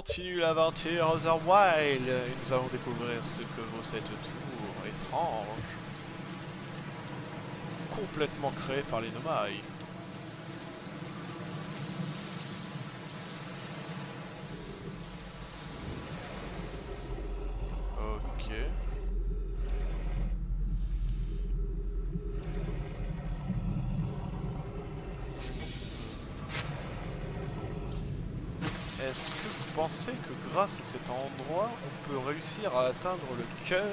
continue l'aventure The Wild et nous allons découvrir ce que vaut cette tour étrange, complètement créée par les Nomai. Ok. Est-ce que vous pensez que grâce à cet endroit, on peut réussir à atteindre le cœur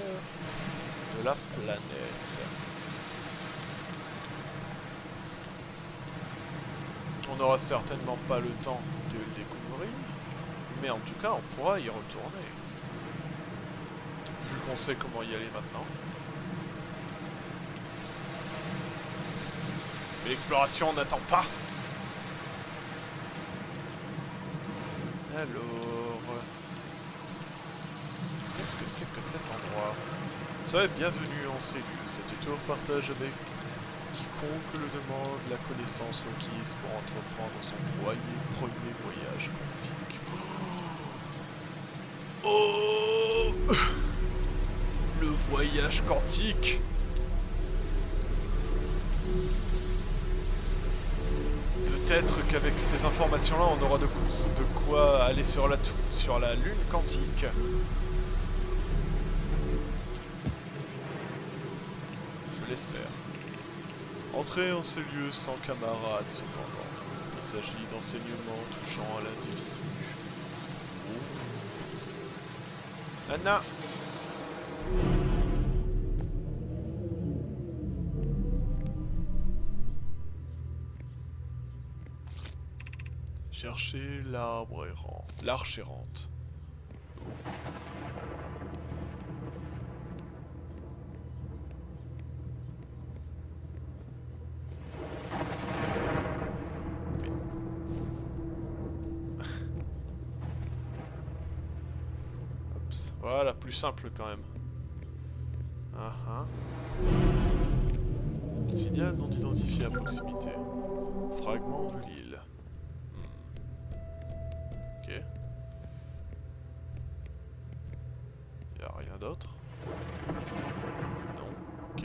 de la planète? On n'aura certainement pas le temps de le découvrir, mais en tout cas, on pourra y retourner. Vu qu'on sait comment y aller maintenant. Mais l'exploration n'attend pas. Alors... qu'est-ce que c'est que cet endroit? Soyez bienvenue en ces lieux. Cette tour partage avec quiconque le demande la connaissance requise pour entreprendre son premier voyage quantique. Oh! Le voyage quantique! Peut-être qu'avec ces informations-là, on aura de quoi aller sur la lune quantique. Je l'espère. Entrez en ces lieux sans camarades, cependant. Il s'agit d'enseignements touchant à l'individu. Oh. Anna! Cherchez l'arbre errant. L'arche errante. Oups. Voilà, plus simple quand même. Signal non identifié à proximité. Fragment de l'île. Ok. Y a rien d'autre? Non. Ok.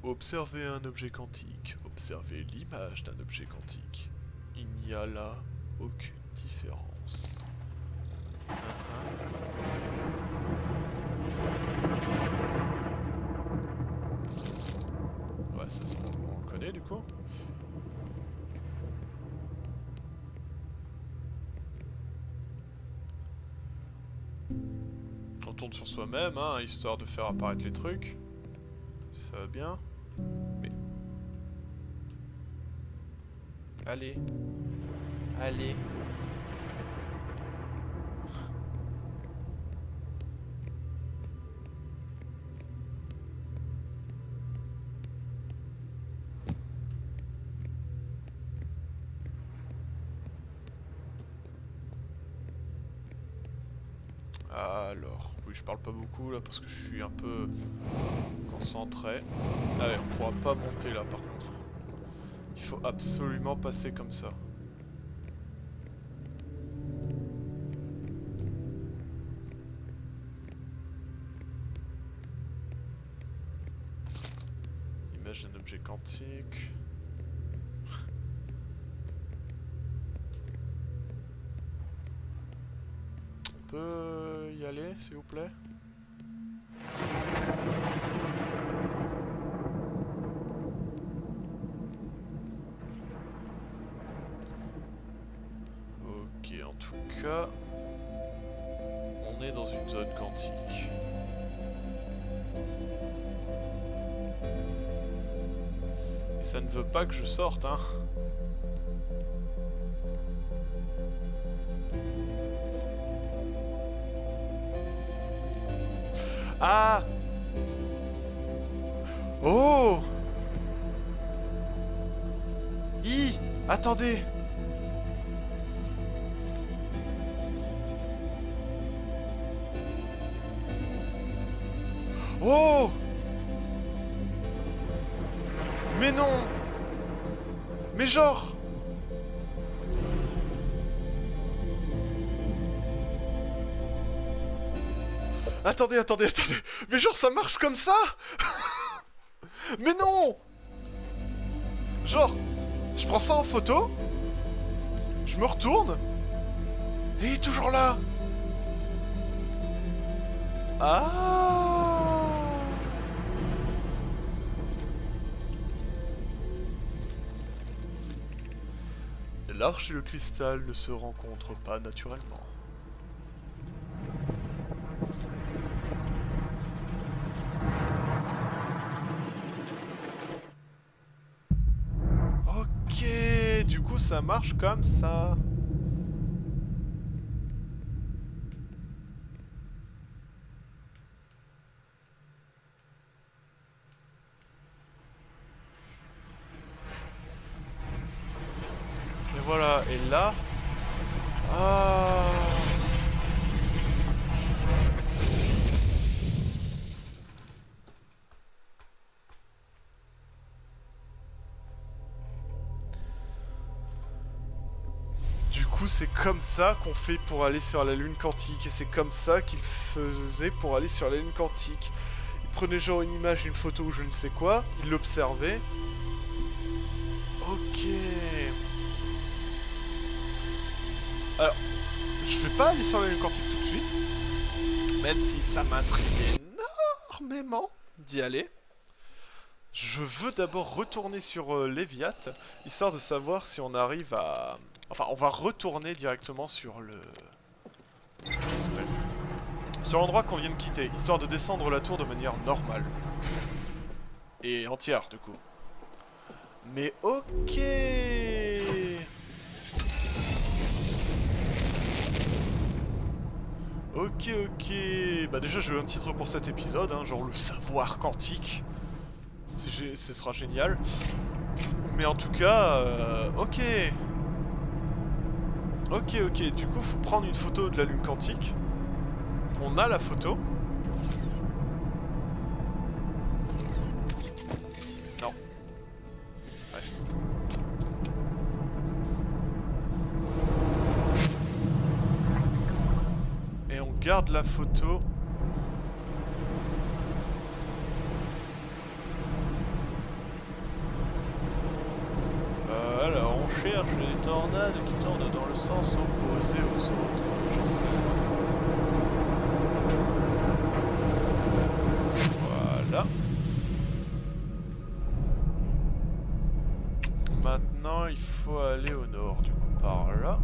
Observez un objet quantique. Observez l'image d'un objet quantique. Il n'y a là aucune différence. Ouais, ça on le connaît du coup. On tourne sur soi-même, hein, histoire de faire apparaître les trucs. Ça va bien. Mais... allez. Allez. Alors, oui, je parle pas beaucoup là parce que je suis un peu concentré. Ah ouais, on pourra pas monter là par contre. Il faut absolument passer comme ça. Image d'un objet quantique. On peut y aller, s'il vous plaît? Ok, en tout cas, on est dans une zone quantique. Et ça ne veut pas que je sorte, hein. Ah! Oh! Attendez! Oh! Mais non! genre... Attendez. Mais genre ça marche comme ça? Mais non! Genre, je prends ça en photo, je me retourne, et il est toujours là. Ah! L'arche et le cristal ne se rencontrent pas naturellement. Ok, du coup ça marche comme ça. Et voilà, et là... Ah... Du coup, c'est comme ça qu'on fait pour aller sur la lune quantique. Et c'est comme ça qu'il faisait pour aller sur la lune quantique. Il prenait genre une image, une photo ou je ne sais quoi. Il l'observait. Ok. Alors, je vais pas aller sur la lune quantique tout de suite. Même si ça m'intrigue énormément d'y aller. Je veux d'abord retourner sur Léviat, histoire de savoir si on arrive à... Enfin, on va retourner directement sur le... Sur l'endroit qu'on vient de quitter, histoire de descendre la tour de manière normale. Et entière, du coup. Mais ok. Ok. Bah déjà, j'ai eu un titre pour cet épisode, hein, genre le savoir quantique. Ce sera génial. Mais en tout cas, ok. Ok. Du coup, faut prendre une photo de la lune quantique. On a la photo. Non. Ouais. Et on garde la photo. Alors, on cherche les tornades qui tournent dans le sens opposé aux autres. J'en sais. Voilà. Maintenant, il faut aller au nord, du coup, par là.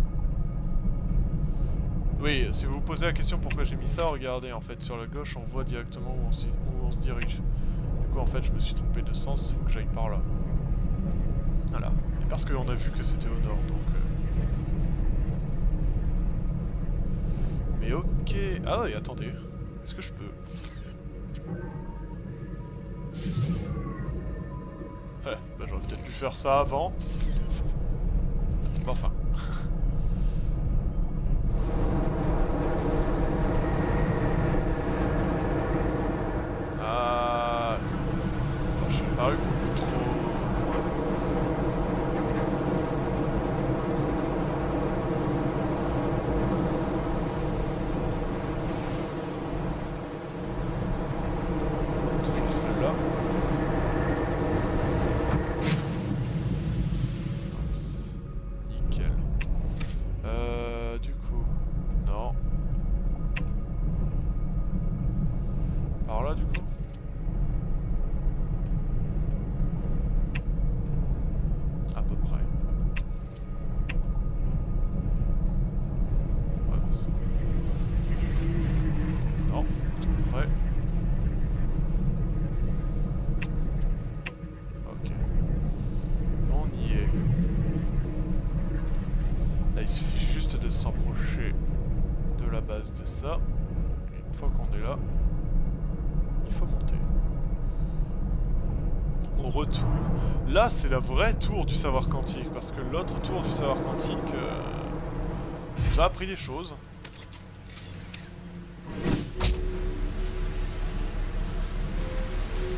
Oui, si vous vous posez la question pourquoi j'ai mis ça, regardez, en fait, sur la gauche, on voit directement où on se dirige. Du coup, en fait, je me suis trompé de sens, faut que j'aille par là. Voilà. Et parce qu'on a vu que c'était au nord, donc... Mais ok... Ah oui, attendez. Est-ce que je peux... Ouais, bah j'aurais peut-être dû faire ça avant. Bon, enfin... Ah... Bon, je suis paru beaucoup trop... Toujours celle-là. Oups. Nickel. Du coup... Non. Par là, du coup? À peu près. Ouais, c'est... Non, tout près. Ok. On y est. Là, il suffit juste de se rapprocher de la base de ça. Et une fois qu'on est là, il faut monter. Au retour. Là, c'est la vraie tour du savoir quantique, parce que l'autre tour du savoir quantique nous a appris des choses.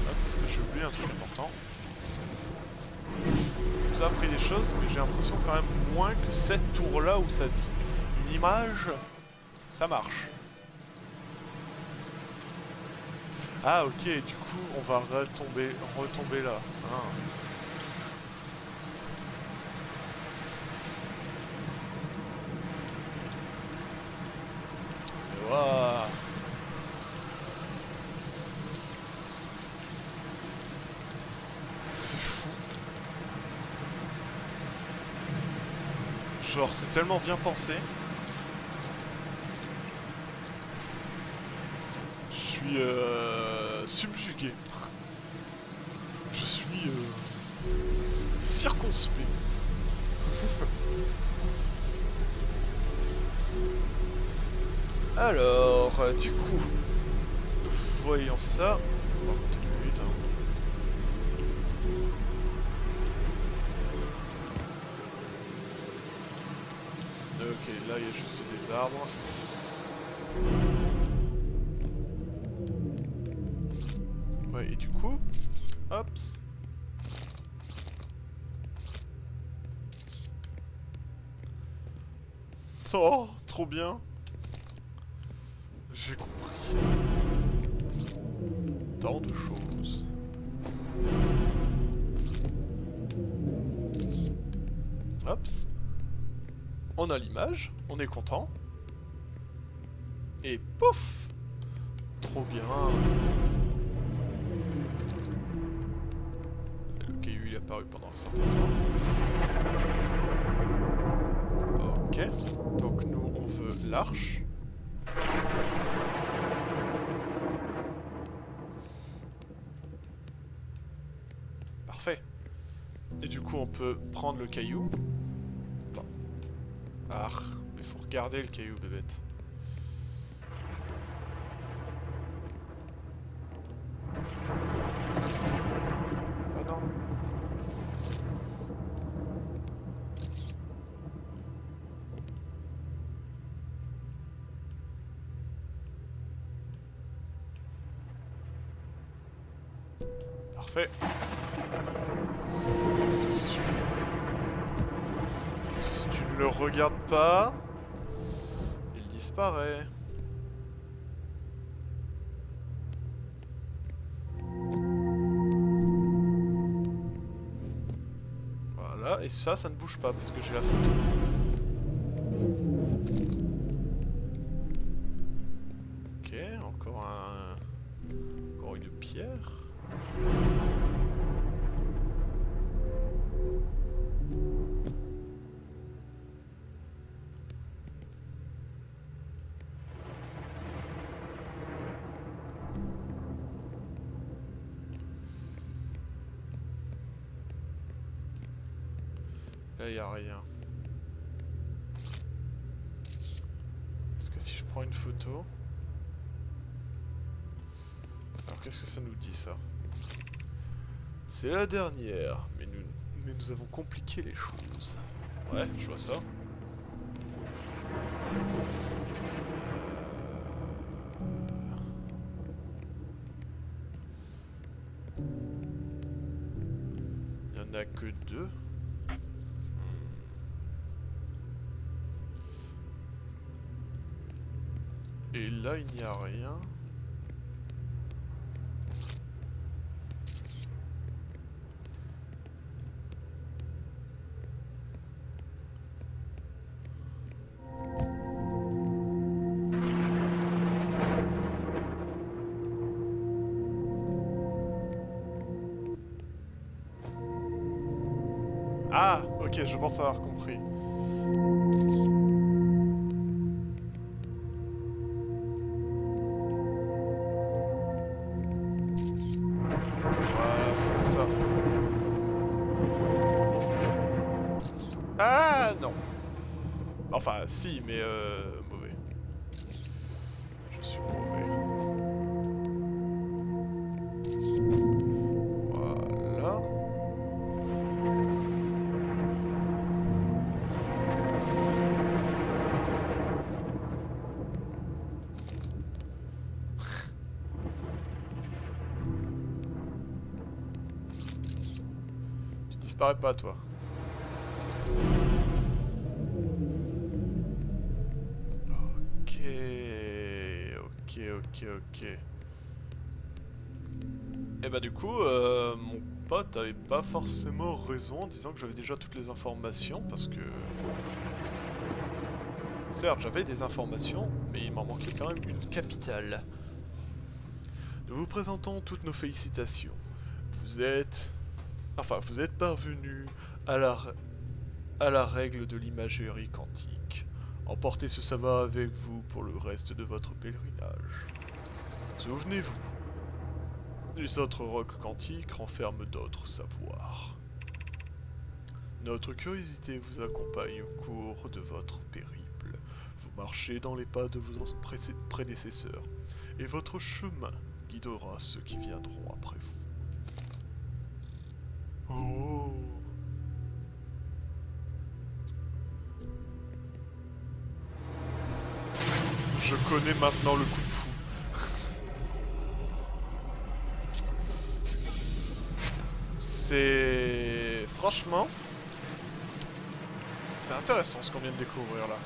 Hop, j'ai oublié un truc important. nous a appris des choses, mais j'ai l'impression quand même moins que cette tour-là où ça dit une image, ça marche. Ah ok, du coup on va retomber là. Ah. Waouh. C'est fou. Genre c'est tellement bien pensé. Je suis subjugué. Je suis circonspect. Alors, du coup, voyons ça. Oh, putain. Ok, là il y a juste des arbres. Ouais, et du coup, hops. Oh, trop bien. J'ai compris. Tant de choses. Hops. On a l'image, on est content. Et pouf! Trop bien. Le caillou il est apparu pendant un certain temps. Ok. Donc nous on veut l'arche. Parfait. Et du coup on peut prendre le caillou. Bon. Ah, mais faut regarder le caillou, bébête. Ah non. Parfait. Parce que si tu ne le regardes pas, il disparaît. Voilà, et ça ne bouge pas parce que j'ai la photo. Ok, encore une pierre. Là, il n'y a rien. Est-ce que si je prends une photo... Alors, qu'est-ce que ça nous dit, ça? C'est la dernière, mais nous avons compliqué les choses. Ouais, je vois ça. Il n'y en a que 2. Et là, il n'y a rien. Ah, ok, je pense avoir compris. Voilà, c'est comme ça. Ah, non. Enfin, si, mais mauvais. Je suis mauvais. Voilà. Tu disparais pas, toi. Ok. Et bah du coup, mon pote avait pas forcément raison en disant que j'avais déjà toutes les informations, parce que... Certes, j'avais des informations, mais il m'en manquait quand même une capitale. Nous vous présentons toutes nos félicitations. Vous êtes parvenu à la règle de l'imagerie quantique. Emportez ce savoir avec vous pour le reste de votre pèlerinage. Souvenez-vous, les autres rocs quantiques renferment d'autres savoirs. Notre curiosité vous accompagne au cours de votre périple. Vous marchez dans les pas de vos prédécesseurs, et votre chemin guidera ceux qui viendront après vous. Oh! Je connais maintenant le coup de fou. C'est... Franchement... C'est intéressant ce qu'on vient de découvrir là.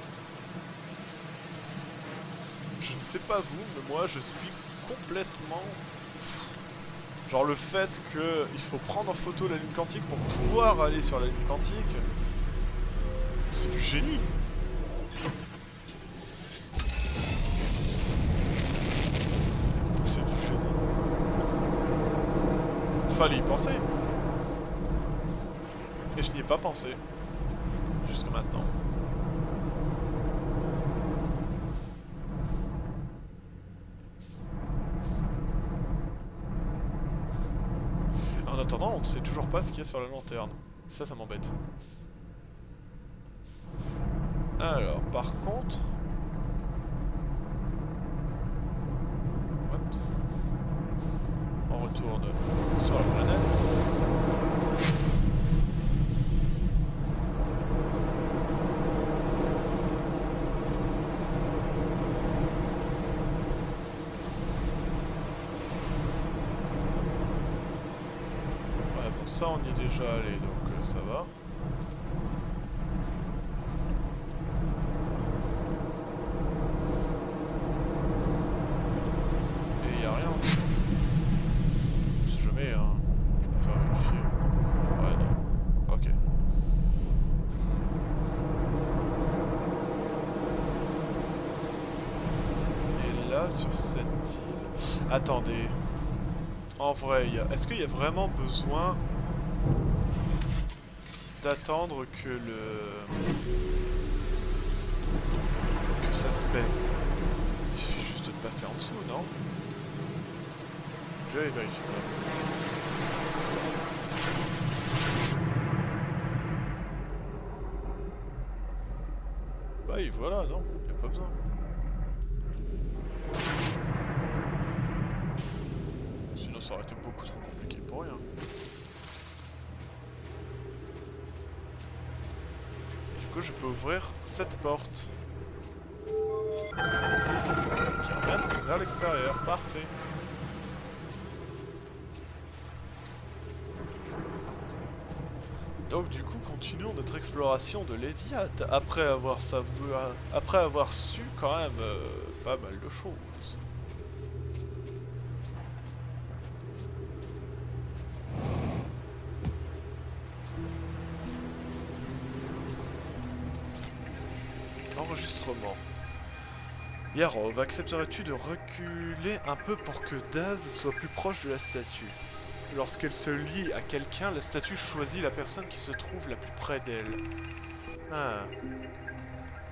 Je ne sais pas vous, mais moi je suis complètement fou. Genre le fait qu'il faut prendre en photo la lune quantique pour pouvoir aller sur la lune quantique, c'est du génie. C'est du génie. Fallait y penser. Et je n'y ai pas pensé. Jusque maintenant. En attendant, on ne sait toujours pas ce qu'il y a sur la lanterne. Ça m'embête. Alors, par contre... Oups. On retourne sur la planète. Ça, on y est déjà allé, donc ça va. Et il n'y a rien en dessous. Si jamais, hein, je peux faire vérifier. Ouais, non. Ok. Et là, sur cette île... Attendez. En vrai, est-ce qu'il y a vraiment besoin... d'attendre que ça se baisse. Il suffit juste de passer en dessous, non? Je vais aller vérifier ça. Bah et voilà, non, y a pas besoin. Sinon ça aurait été beaucoup trop compliqué pour rien. Du coup, je peux ouvrir cette porte. Qui ramène vers l'extérieur. Parfait. Donc du coup, continuons notre exploration de l'Hédiat après avoir su quand même pas mal de choses. Enregistrement. Yarov, accepterais-tu de reculer un peu pour que Daz soit plus proche de la statue? Lorsqu'elle se lie à quelqu'un, la statue choisit la personne qui se trouve la plus près d'elle. Ah.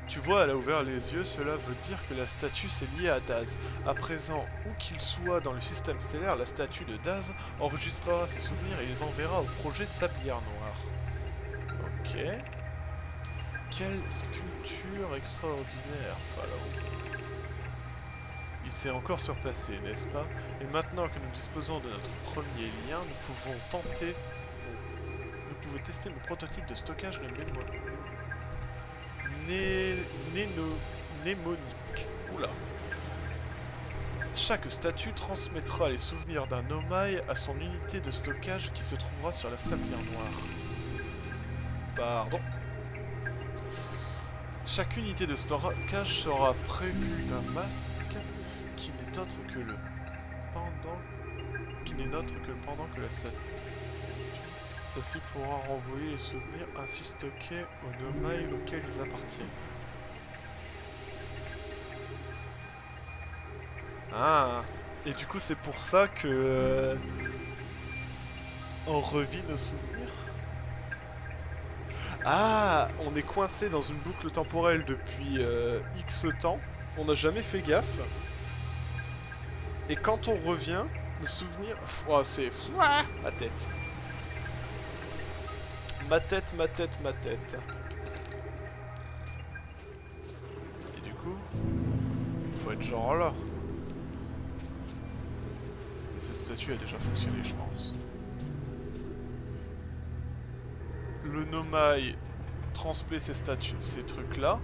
Tu vois, elle a ouvert les yeux, cela veut dire que la statue s'est liée à Daz. À présent, où qu'il soit dans le système stellaire, la statue de Daz enregistrera ses souvenirs et les enverra au projet Sablière Noire. Ok. Quelle sculpture extraordinaire, Fallow. Il s'est encore surpassé, n'est-ce pas? Et maintenant que nous disposons de notre premier lien, nous pouvons tester nos prototypes de stockage de mémoire. Mnémonique. Oula. Chaque statue transmettra les souvenirs d'un Nomai à son unité de stockage qui se trouvera sur la Sablière Noire. Pardon. Chaque unité de stockage sera prévue d'un masque qui n'est autre que le pendant que la statue. Celle-ci pourra renvoyer les souvenirs ainsi stockés aux nomai auxquels ils appartiennent. Ah, et du coup c'est pour ça que on revit nos souvenirs. Ah, on est coincé dans une boucle temporelle depuis X temps. On n'a jamais fait gaffe. Et quand on revient, nos souvenirs... Oh, c'est... Ouah, ma tête. Ma tête, ma tête, ma tête. Et du coup, faut être genre là. Cette statue a déjà fonctionné, je pense. Le nomai transmet ces trucs-là.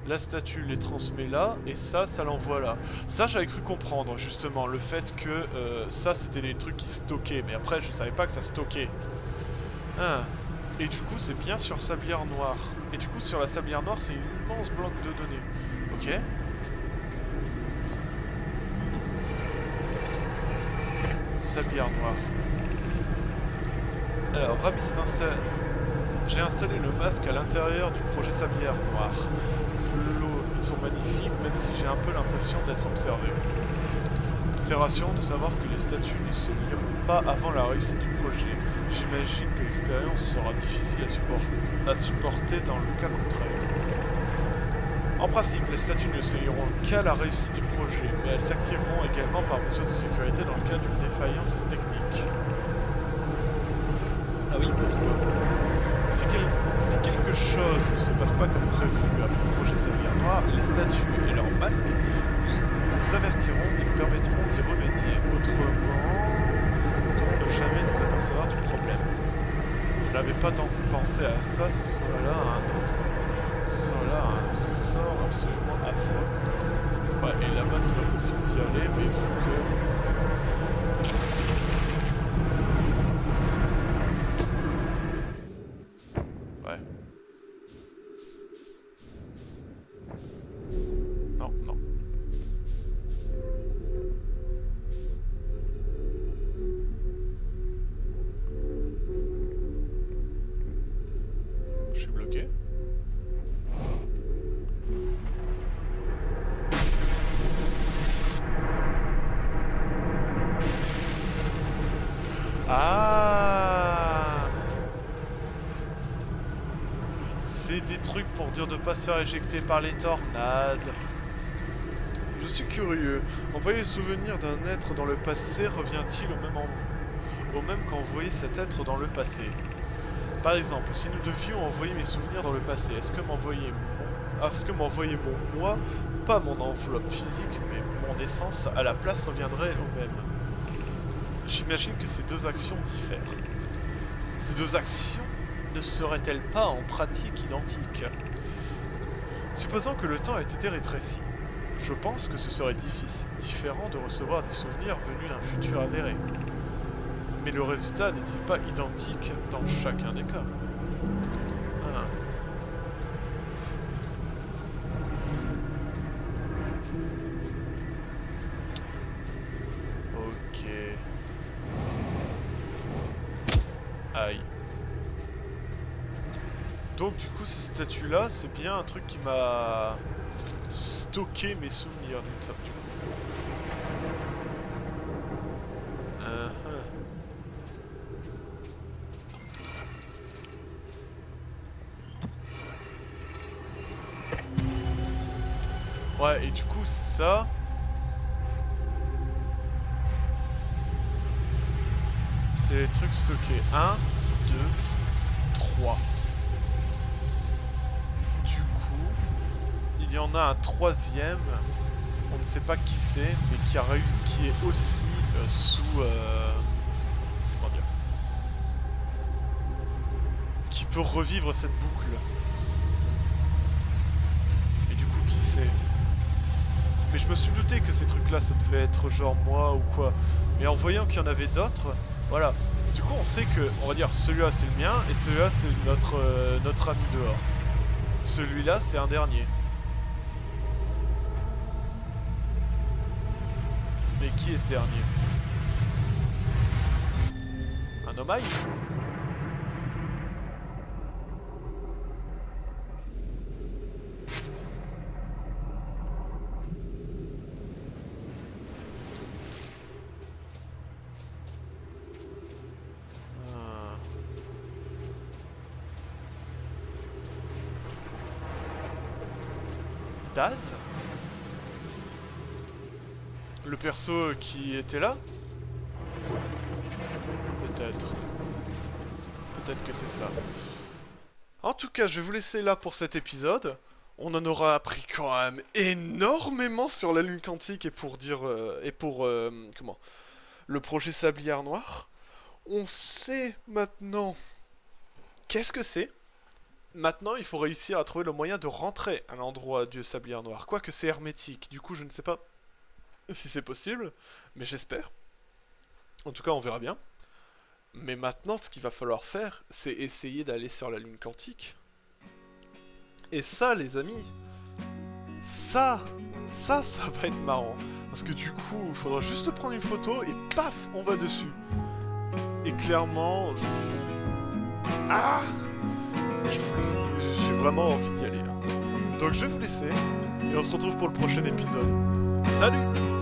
La statue les transmet là, et ça l'envoie là. Ça, j'avais cru comprendre, justement, le fait que ça, c'était les trucs qui stockaient. Mais après, je savais pas que ça stockait. Ah. Et du coup, c'est bien sur Sablière Noire. Et du coup, sur la Sablière Noire, c'est une immense bloc de données. Ok. Sablière Noire. Alors, Ramis d'install. J'ai installé le masque à l'intérieur du projet Sablière Noire. Flots, ils sont magnifiques, même si j'ai un peu l'impression d'être observé. C'est rassurant de savoir que les statues ne se liront pas avant la réussite du projet. J'imagine que l'expérience sera difficile à supporter dans le cas contraire. En principe, les statues ne se liront qu'à la réussite du projet, mais elles s'activeront également par mesure de sécurité dans le cas d'une défaillance technique. Ah oui, pourquoi ? Si quelque chose ne se passe pas comme prévu avec le projet Sablière Noire, les statues et leurs masques nous avertiront et nous permettront d'y remédier. Autrement, nous pourrons ne jamais nous apercevoir du problème. Je n'avais pas tant pensé à ça, ce sera là un autre. Ce sera là un sort absolument affreux. Ouais, et là-bas c'est pas possible d'y aller, mais il faut que... Je suis bloqué. Ah! C'est des trucs pour dire de pas se faire éjecter par les tornades. Je suis curieux. Envoyer le souvenir d'un être dans le passé revient-il au même qu'envoyer cet être dans le passé? Par exemple, si nous devions envoyer mes souvenirs dans le passé, est-ce que m'envoyer mon moi, pas mon enveloppe physique, mais mon essence, à la place reviendrait au même? J'imagine que ces deux actions diffèrent. Ces deux actions ne seraient-elles pas en pratique identiques? Supposons que le temps ait été rétréci, je pense que ce serait différent de recevoir des souvenirs venus d'un futur avéré. Mais le résultat n'est-il pas identique dans chacun des cas? Ah. Ok. Aïe. Donc du coup ces statues-là, c'est bien un truc qui m'a stocké mes souvenirs d'une sorte. Ouais, et du coup, ça... c'est les trucs stockés. 1, 2, 3. Du coup, il y en a un troisième. On ne sait pas qui c'est, mais qui est aussi sous... comment dire, qui peut revivre cette boucle. Et du coup, qui c'est? Mais je me suis douté que ces trucs-là, ça devait être genre moi ou quoi. Mais en voyant qu'il y en avait d'autres, voilà. Du coup, on sait que, on va dire, celui-là c'est le mien et celui-là c'est notre ami dehors. Celui-là, c'est un dernier. Mais qui est ce dernier? Un Omai? Daz? Le perso qui était là? Peut-être. Peut-être que c'est ça. En tout cas, je vais vous laisser là pour cet épisode. On en aura appris quand même énormément sur la lune quantique et pour dire... comment le projet Sabliard Noir. On sait maintenant qu'est-ce que c'est. Maintenant, il faut réussir à trouver le moyen de rentrer à l'endroit du Sabliard Noir. Quoique c'est hermétique, du coup je ne sais pas si c'est possible, mais j'espère. En tout cas, on verra bien. Mais maintenant, ce qu'il va falloir faire, c'est essayer d'aller sur la lune quantique. Et ça, les amis, ça va être marrant. Parce que du coup, il faudra juste prendre une photo et paf, on va dessus. Et clairement, je vous le dis, j'ai vraiment envie d'y aller. Donc je vais vous laisser, et on se retrouve pour le prochain épisode. Salut!